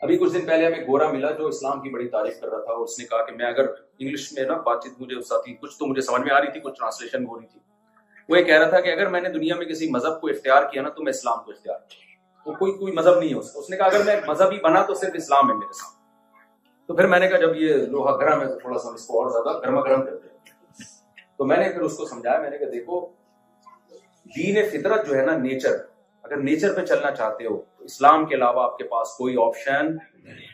ابھی کچھ دن پہلے ہمیں گورا ملا جو اسلام کی بڑی تعریف کر رہا تھا، اور اس نے کہا کہ میں اگر انگلش میں نا بات چیت مجھے ساتھی کچھ تو مجھے سمجھ میں آ رہی تھی، کچھ ٹرانسلیشن ہو رہی تھی. وہ یہ کہہ رہا تھا کہ اگر میں نے دنیا میں کسی مذہب کو اختیار کیا نا تو میں اسلام کو اختیار کیا. تو کوئی مذہب نہیں ہے اس نے کہا اگر میں مذہبی بنا تو صرف اسلام ہے میرے ساتھ. تو پھر میں نے کہا جب یہ لوہا گرم ہے تو تھوڑا سا اس کو اور زیادہ گرما گرم کرتے ہیں. تو میں نے پھر اس کو سمجھایا، میں نے کہا دیکھو دین فطرت جو ہے نا، نیچر، اگر نیچر پہ چلنا چاہتے ہو تو اسلام کے علاوہ آپ کے پاس کوئی آپشن نہیں.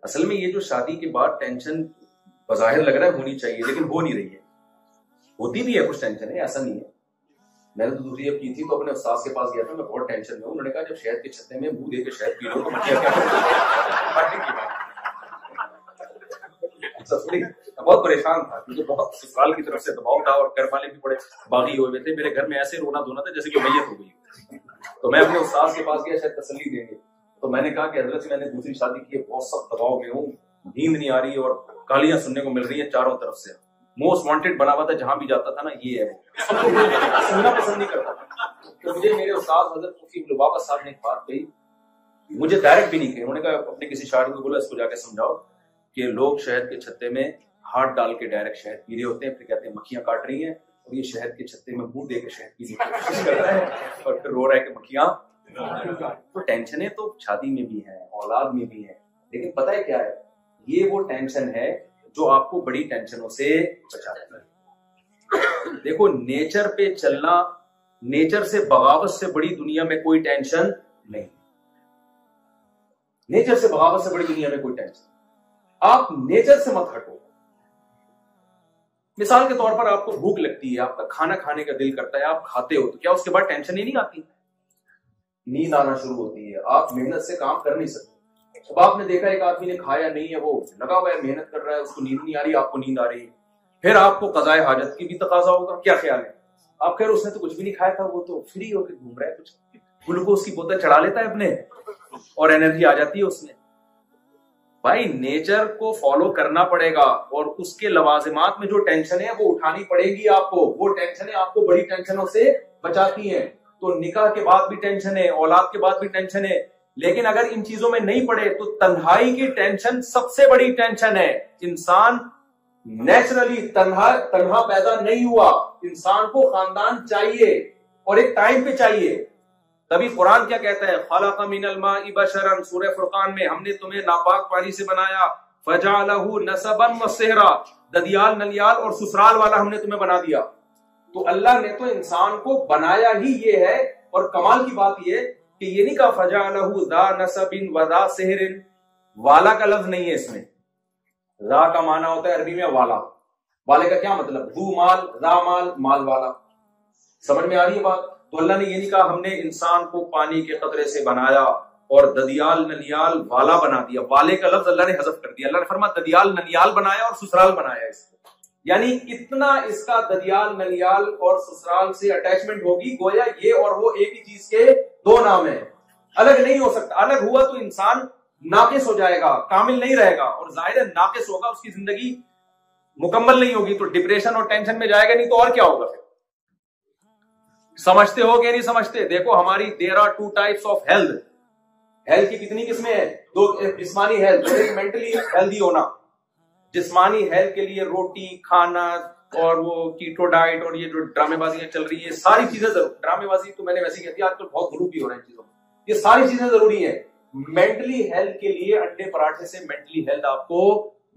اصل میں یہ جو شادی کے بعد ٹینشن بظاہر لگ رہا ہے ہونی چاہیے لیکن ہو نہیں رہی ہے. ہوتی بھی ہے کچھ ٹینشن ہے، ایسا نہیں ہے. میں نے تو دوسری اب کی تھی تو اپنے استاد کے پاس گیا تھا، میں بہت ٹینشن میں ہوں. انہوں نے کہا جب شہد کے چھتے میں منہ دے کے شہد پی لو تو مچھلیاں کیا بہت پریشان تھا کیونکہ بہت سسرال کی طرف سے دباؤ تھا اور گھر والے بھی بڑے باغی ہوئے تھے. میرے گھر میں ایسے رونا دھونا تھا جیسے کہ میت ہو گئی. تو میں اپنے استاد کے پاس گیا شاید تسلی دیں گے. تو میں نے کہا کہ حضرت میں نے دوسری شادی کی ہے، بہت سخت دباؤ میں ہوں، نیند نہیں آ رہی اور گالیاں سننے کو مل رہی ہیں چاروں طرف سے. موسٹ وانٹیڈ بنا ہوا تھا، جہاں بھی جاتا تھا نا یہ ہے، سننا پسند نہیں کرتا. تو مجھے میرے استاد حضرت مفتی لبابہ صاحب نے ایک بات کہی، مجھے ڈائریکٹ بھی نہیں کہی. انہوں نے کہا اپنے کسی شاعر کو بولا اس کو جا کے سمجھاؤ کہ لوگ شہد کے چھتے میں ہاتھ ڈال کے ڈائریکٹ شہد پی رہے ہوتے ہیں، پھر کہتے ہیں مکھیاں کاٹ رہی ہیں، اور یہ شہد کے چھتے میں منہ دے کے شہد پینے کی کوشش کر رہا ہے اور پھر رو رہا ہے کہ مکھیاں. تو ٹینشنیں تو شادی میں بھی ہیں، اولاد میں بھی ہیں، لیکن پتہ ہے کیا ہے، یہ وہ ٹینشن ہے جو آپ کو بڑی ٹینشنوں سے بچاتا ہے. دیکھو نیچر پہ چلنا، نیچر سے بغاوت سے بڑی دنیا میں کوئی ٹینشن نہیں. نیچر سے بغاوت سے بڑی دنیا میں کوئی ٹینشن. آپ نیچر سے مت ہٹو. مثال کے طور پر آپ کو بھوک لگتی ہے، آپ کا کھانا کھانے کا دل کرتا ہے، آپ کھاتے ہو تو کیا اس کے بعد ٹینشن ہی نہیں آتی؟ نیند آنا شروع ہوتی ہے، آپ محنت سے کام کر نہیں سکتے. اب آپ نے دیکھا ایک آدمی نے کھایا نہیں ہے، وہ لگا ہوا ہے محنت کر رہا ہے، اس کو نیند نہیں آ رہی، آپ کو نیند آ رہی ہے. پھر آپ کو قضاء حاجت کی بھی تقاضا ہوگا. کیا خیال ہے؟ آپ خیر اس نے تو کچھ بھی نہیں کھایا تھا، وہ تو فری ہو کے گھوم رہا ہے، کچھ گلوکوز کی بوتل چڑھا لیتا ہے اپنے اور انرجی آ جاتی ہے اس میں. بھائی نیچر کو فالو کرنا پڑے گا اور اس کے لوازمات میں جو ٹینشن ہے وہ اٹھانی پڑے گی آپ کو. وہ ٹینشنیں آپ کو بڑی ٹینشنوں سے بچاتی ہیں. تو نکاح کے بعد بھی ٹینشن ہے، اولاد کے بعد بھی ٹینشن ہے، لیکن اگر ان چیزوں میں نہیں پڑے تو تنہائی کی ٹینشن سب سے بڑی ٹینشن ہے. انسان نیچرلی تنہا پیدا نہیں ہوا. انسان کو خاندان چاہیے اور ایک ٹائم پہ چاہیے. تبھی قرآن کیا کہتا ہے، خلق من الماء بشرا، سورہ فرقان میں ہم نے تمہیں ناپاک پانی سے بنایا، فجعلہ نسبا وصہرا، ددیال نلیال اور سسرال والا ہم نے تمہیں بنا دیا. تو اللہ نے تو انسان کو بنایا ہی یہ ہے. اور کمال کی بات یہ کہ یہ نہیں کہا فجعلہ ذا نسب وذا صہر، والا کا لفظ نہیں ہے اس میں. ذا کا معنی ہوتا ہے عربی میں والا. والے کا کیا مطلب؟ ذو مال، ذا مال، مال والا. سمجھ میں آ رہی ہے بات؟ تو اللہ نے یہ نہیں کہا ہم نے انسان کو پانی کے قطرے سے بنایا اور ددیال نلیال والا بنا دیا. والے کا لفظ اللہ نے حذف کر دیا. اللہ نے فرمایا ددیال نلیال بنایا اور سسرال بنایا اس کو. یعنی اتنا اس کا ددیال نلیال اور سسرال سے اٹیچمنٹ ہوگی گویا یہ اور وہ ایک ہی چیز کے دو نام ہیں، الگ نہیں ہو سکتا. الگ ہوا تو انسان ناقص ہو جائے گا، کامل نہیں رہے گا، اور ظاہر ہے ناقص ہوگا، اس کی زندگی مکمل نہیں ہوگی تو ڈپریشن اور ٹینشن میں جائے گا. نہیں تو اور کیا ہوگا؟ سمجھتے ہو کہ نہیں سمجھتے؟ دیکھو ہماری there are two types of health. Health کی کتنی قسمیں ہیں؟ دو. جسمانی ہیلتھ اور ایک مینٹلی ہیلدی ہونا. جسمانی ہیلتھ کے لیے روٹی کھانا اور وہ کیٹو ڈائٹ اور یہ جو ڈرامے بازیاں چل رہی ہیں ساری چیزیں ضرور. ڈرامے بازی تو میں نے ویسے کہتی ہے آج کل بہت غلو بھی ہو رہے ہیں چیزوں. یہ ساری چیزیں ضروری ہیں. مینٹلی ہیلتھ کے لیے انڈے پراٹھے سے مینٹلی ہیلتھ آپ کو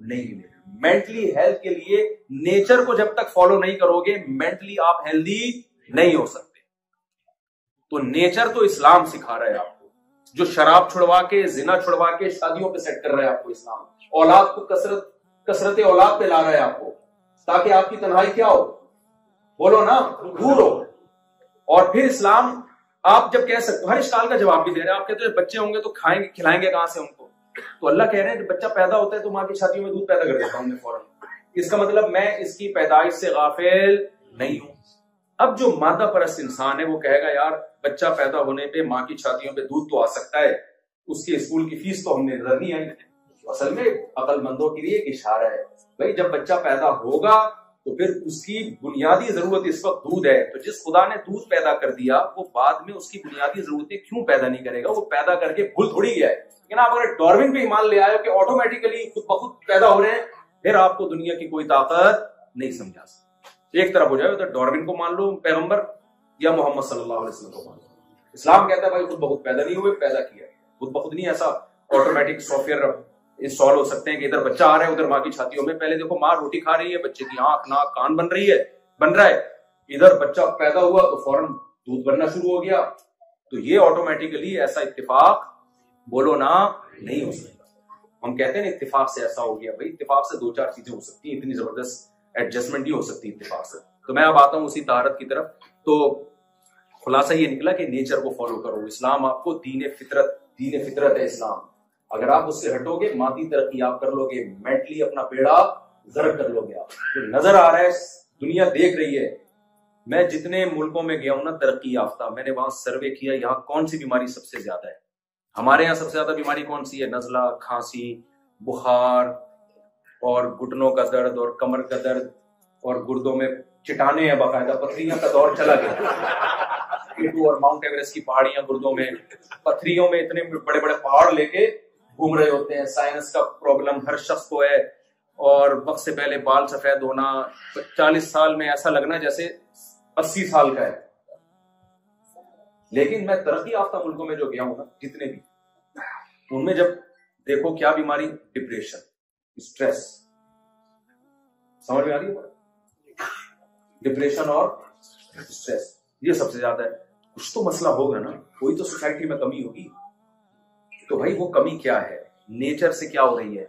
نہیں ملے. مینٹلی ہیلتھ کے لیے نیچر کو جب تک فالو نہیں کرو گے مینٹلی آپ ہیلدی نہیں ہو سکتے. تو نیچر تو اسلام سکھا رہا ہے آپ کو، جو شراب چھڑوا کے زنا چھڑوا کے شادیوں پہ سیٹ کر رہا ہے آپ کو اسلام. اولاد کو کثرت اولاد پہ لا رہا ہے آپ کو تاکہ آپ کی تنہائی کیا ہو؟ بولو نا، دور ہو. اور پھر اسلام آپ جب کہہ سکتے ہر اشکال کا جواب بھی دے رہے ہیں. آپ کہتے ہیں بچے ہوں گے تو کھلائیں گے کہاں سے ان کو؟ تو اللہ کہہ رہے ہیں جب بچہ پیدا ہوتا ہے تو ماں کی چھاتیوں میں دودھ پیدا کر دیتا ہوں میں فوراً. اس کا مطلب میں اس کی پیدائش سے غافل نہیں ہوں. اب جو مادہ پرست انسان ہے وہ کہے گا یار بچہ پیدا ہونے پہ ماں کی چھاتیوں پہ دودھ تو آ سکتا ہے، اس کے اسکول کی فیس تو ہم نے نظر نہیں آئی. اصل میں عقل مندوں کے لیے ایک اشارہ ہے، بھائی جب بچہ پیدا ہوگا تو پھر اس کی بنیادی ضرورت اس وقت دودھ ہے، تو جس خدا نے دودھ پیدا کر دیا وہ بعد میں اس کی بنیادی ضرورتیں کیوں پیدا نہیں کرے گا؟ وہ پیدا کر کے بھول تھوڑی گیا ہے. لیکن آپ اگر ڈارون پہ ایمان لے آئے کہ آٹومیٹیکلی خود بخود پیدا ہو رہے ہیں، پھر آپ کو دنیا کی کوئی طاقت نہیں سمجھا سکتی. ایک طرف ہو جائے تو ڈارون کو مان لو پیغمبر، یا محمد صلی اللہ علیہ وسلم کو مان لو. اسلام کہتا ہے بھائی خود بخود پیدا نہیں ہوئے، پیدا کیا خود بخود نہیں. ایسا آٹومیٹک سافٹ ویئر انسٹال ہو سکتے ہیں کہ ادھر بچہ آ رہا ہے ادھر ماں کی چھاتیوں میں، پہلے دیکھو ماں روٹی کھا رہی ہے، بچے کی آنکھ ناک کان بن رہا ہے، ادھر بچہ پیدا ہوا تو فوراً دودھ بننا شروع ہو گیا. تو یہ آٹومیٹیکلی ایسا اتفاق بولو نا نہیں ہو سکتا. ہم کہتے ہیں اتفاق سے ایسا ہو گیا، بھائی اتفاق سے دو چار چیزیں ہو سکتی ہیں، اتنی زبردست ایڈجسٹمنٹ نہیں ہو سکتی اتفاق سے. تو میں اب آتا ہوں اسی طہارت کی طرف. تو خلاصہ یہ نکلا کہ نیچر کو فالو کرو. اسلام آپ کو دین فطرت ہے اسلام. اگر آپ اس سے ہٹو گے مادی ترقی آپ کر لو گے، مینٹلی اپنا بیڑا غرق کر لو گے. آپ تو نظر آ رہا ہے، دنیا دیکھ رہی ہے. میں جتنے ملکوں میں گیا ہوں نا ترقی یافتہ، میں نے وہاں سروے کیا یہاں کون سی بیماری سب سے زیادہ ہے. ہمارے یہاں سب سے زیادہ بیماری کون سی ہے؟ نزلہ، کھانسی، بخار اور گھٹنوں کا درد اور کمر کا درد اور گردوں میں چٹانے ہیں، باقاعدہ پتھریاں کا دور چلا گیا. اور ماؤنٹ ایوریسٹ کی پہاڑیاں گردوں میں، پتھریوں میں اتنے بڑے بڑے پہاڑ لے کے گھوم رہے ہوتے ہیں. سائنس کا پرابلم ہر شخص کو ہے. اور وقت سے پہلے بال سفید ہونا، 40 سال میں ایسا لگنا جیسے 80 سال کا ہے. لیکن میں ترقی یافتہ ملکوں میں جو گیا ہوں نا جتنے بھی، ان میں جب دیکھو کیا بیماری، ڈپریشن، اسٹریس، سمجھ میں آ رہی ہے؟ ڈپریشن اور اسٹریس یہ سب سے زیادہ ہے. کچھ تو مسئلہ ہوگا نا، کوئی تو سوسائٹی میں کمی ہوگی. تو بھائی وہ کمی کیا ہے؟ نیچر سے کیا ہو رہی ہے؟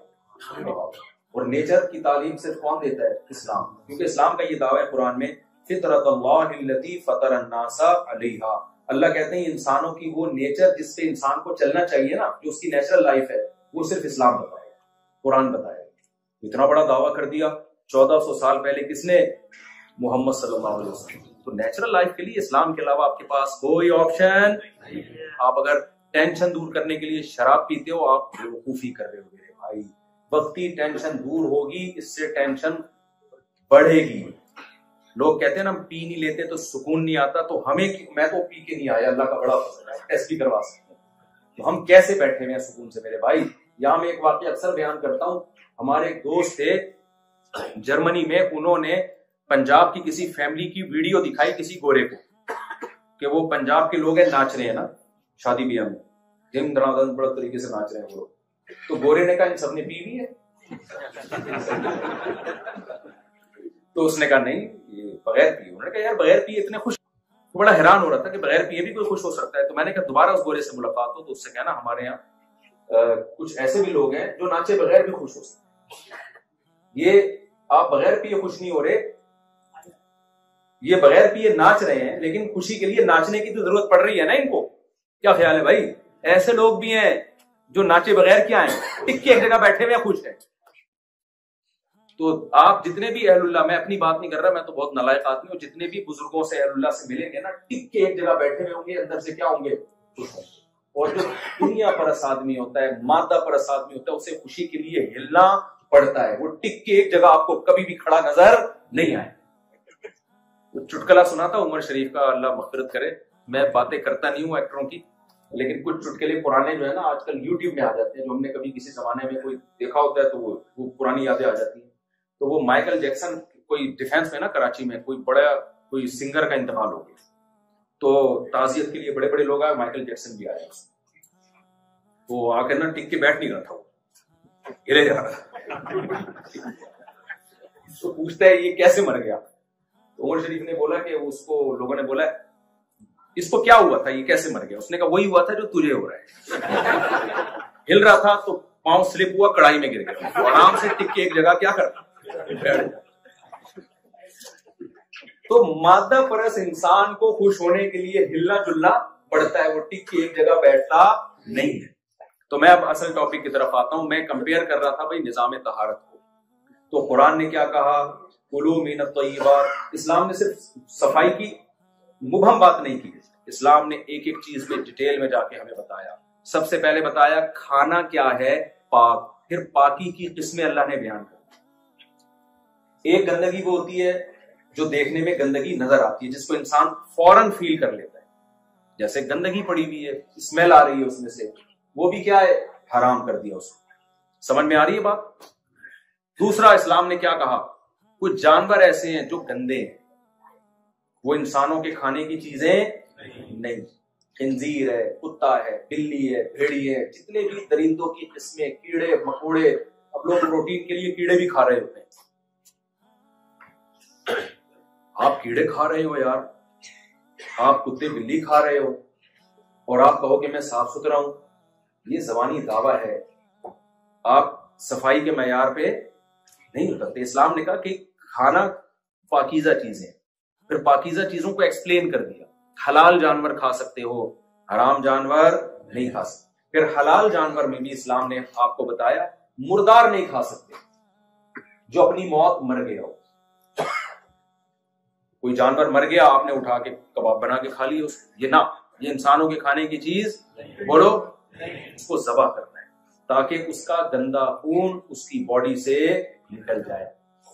اور نیچر کی تعلیم صرف کون دیتا ہے؟ اسلام. کیونکہ اسلام کا یہ دعویٰ ہے قرآن میں، فطرت اللہ التی فطر الناس علیہا. اللہ کہتے ہیں انسانوں کی وہ نیچر جس پہ انسان کو چلنا چاہیے نا، جو اس کی نیچرل لائف ہے، وہ صرف اسلام بتائے، قرآن بتائے. اتنا بڑا دعویٰ کر دیا 1400 سال پہلے کس نے؟ محمد صلی اللہ علیہ وسلم. تو نیچرل لائف کے لیے اسلام کے علاوہ آپ کے پاس کوئی آپشن. آپ اگر ٹینشن دور کرنے کے لیے شراب پیتے ہو، آپ بیوقوفی کر رہے ہو میرے بھائی. وقتی ٹینشن دور ہوگی، اس سے ٹینشن بڑھے گی. لوگ کہتے ہیں نا پی نہیں لیتے تو سکون نہیں آتا، تو میں تو پی کے نہیں آیا، اللہ کا بڑا فضل ہے، ٹیسٹ بھی کروا سکتے ہیں. تو ہم کیسے بیٹھے ہوئے ہیں سکون سے میرے بھائی؟ یہاں میں ایک واقعہ اکثر بیان کرتا ہوں. ہمارے ایک دوست تھے جرمنی میں، انہوں نے پنجاب کی کسی فیملی کی ویڈیو دکھائی کسی گورے کو کہ وہ پنجاب کے لوگ ہیں ناچ رہے ہیں نا شادی بیاہ میں، دم دھڑام بڑے طریقے سے ناچ رہے ہیں وہ لوگ. تو گورے نے کہا ان سب نے پی بھی ہے؟ تو اس نے کہا نہیں یہ بغیر پیے. انہوں نے کہا یار بغیر پیے اتنے خوش. بڑا حیران ہو رہا تھا کہ بغیر پیے بھی کوئی خوش ہو سکتا ہے. تو میں نے کہا دوبارہ اس گورے سے ملاقات ہو تو اس سے کہنا ہمارے یہاں کچھ ایسے بھی لوگ ہیں جو ناچے بغیر بھی خوش ہو سکتے ہیں. یہ آپ بغیر پیے خوش نہیں ہو رہے، یہ بغیر پیے ناچ رہے ہیں، لیکن خوشی کے لیے ناچنے کی تو ضرورت پڑ رہی ہے نا ان کو. کیا خیال ہے بھائی؟ ایسے لوگ بھی ہیں جو ناچے بغیر کیا ہیں، ٹک کے ایک جگہ بیٹھے ہوئے خوش ہیں. تو آپ جتنے بھی اہل اللہ، میں اپنی بات نہیں کر رہا، میں تو بہت نالائق آدمی ہوں، جتنے بھی بزرگوں سے اہل اللہ سے ملیں گے نا، ٹک کے ایک جگہ بیٹھے ہوئے ہوں گے، اندر سے کیا ہوں گے؟ خوش ہوں. اور جو دنیا پرست آدمی ہوتا ہے، مادہ پرست آدمی ہوتا ہے، اسے خوشی کے لیے ہلنا پڑتا ہے. وہ ٹک کے ایک جگہ آپ کو کبھی بھی کھڑا نظر نہیں آئے. چٹکلا سنا تھا عمر شریف کا، اللہ مغفرت کرے. میں باتیں کرتا نہیں ہوں ایکٹروں کی، لیکن کچھ چٹکلے پرانے جو ہے نا آج کل یوٹیوب میں آ جاتے ہیں، جو ہم نے کبھی کسی زمانے میں کوئی دیکھا ہوتا ہے تو وہ پرانی یادیں آ جاتی ہیں. تو وہ مائیکل جیکسن کوئی ڈیفینس میں نا کراچی میں کوئی سنگر کا انتقال ہو گیا، تو تعزیت کے لیے بڑے بڑے لوگ آئے، مائیکل جیکسن بھی آیا. وہ آ کر نا ٹک کے بیٹھ نہیں رہا تھا، وہ ہلے جا رہا. تو پوچھتا ہے یہ کیسے مر گیا؟ عمر شریف نے بولا کہ اس کو لوگوں نے بولا اس کو کیا ہوا تھا، یہ کیسے مر گیا؟ اس نے کہا وہی ہوا تھا جو تجھے ہو رہا ہے. ہل رہا تھا تو پاؤں سلپ ہوا، کڑائی میں گر گیا. آرام سے ٹک کے ایک جگہ کیا کرتا. تو مادہ پرست انسان کو خوش ہونے کے لیے ہلنا جلنا پڑتا ہے، وہ ٹک کے ایک جگہ بیٹھتا نہیں ہے. تو میں اب اصل ٹاپک کی طرف آتا ہوں. میں کمپیئر کر رہا تھا بھائی نظام طہارت کو. تو قرآن نے کیا کہا؟ کلوا من الطیبات. اسلام نے صرف صفائی کی مبہم بات نہیں کی، اسلام نے ایک ایک چیز میں ڈیٹیل میں جا کے ہمیں بتایا. سب سے پہلے بتایا کھانا کیا ہے؟ پاک. پھر پاکی کی قسمیں اللہ نے بیان کر. ایک گندگی وہ ہوتی ہے جو دیکھنے میں گندگی نظر آتی ہے، جس کو انسان فوراً فیل کر لیتا ہے، جیسے گندگی پڑی ہوئی ہے، اسمیل آ رہی ہے اس میں سے، وہ بھی کیا ہے، حرام کر دیا اس کو۔ سمجھ میں آ رہی ہے بات؟ دوسرا اسلام نے کیا کہا، کچھ جانور ایسے ہیں جو گندے ہیں، وہ انسانوں کے کھانے کی چیزیں نہیں، خنزیر ہے، کتا ہے، بلی ہے، بھیڑی ہے، جتنے بھی درندوں کی قسمیں، کیڑے مکوڑے، اب لوگ پروٹین کے لیے کیڑے بھی کھا رہے ہوتے ہیں۔ آپ کیڑے کھا رہے ہو یار، آپ کتے بلی کھا رہے ہو، اور آپ کہو کہ میں صاف ستھرا ہوں، یہ زبانی دعویٰ ہے، آپ صفائی کے معیار پہ نہیں اترتے۔ اسلام نے کہا کہ کھانا پاکیزہ چیزیں، پھر پاکیزہ چیزوں کو ایکسپلین کر دیا، حلال جانور کھا سکتے ہو، حرام جانور نہیں کھا سکتے۔ پھر حلال جانور میں بھی اسلام نے آپ کو بتایا مردار نہیں کھا سکتے، جو اپنی موت مر گیا ہو۔ کوئی جانور مر گیا، آپ نے اٹھا کے کباب بنا کے کھا لیا اس کو، یہ نہ، یہ انسانوں کے کھانے کی چیز بولو، اس کو ذبح کرنا ہے تاکہ اس کا گندا خون اس کی باڈی سے نکل جائے۔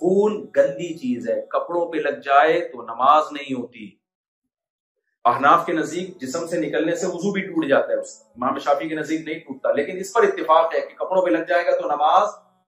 خون گندی چیز ہے، کپڑوں پہ لگ جائے تو نماز نہیں ہوتی۔ احناف کے نزدیک جسم سے نکلنے سے وضو بھی ٹوٹ جاتا ہے اس کا، امام شافعی کے نزدیک نہیں ٹوٹتا، لیکن اس پر اتفاق ہے کہ کپڑوں پہ لگ جائے گا تو نماز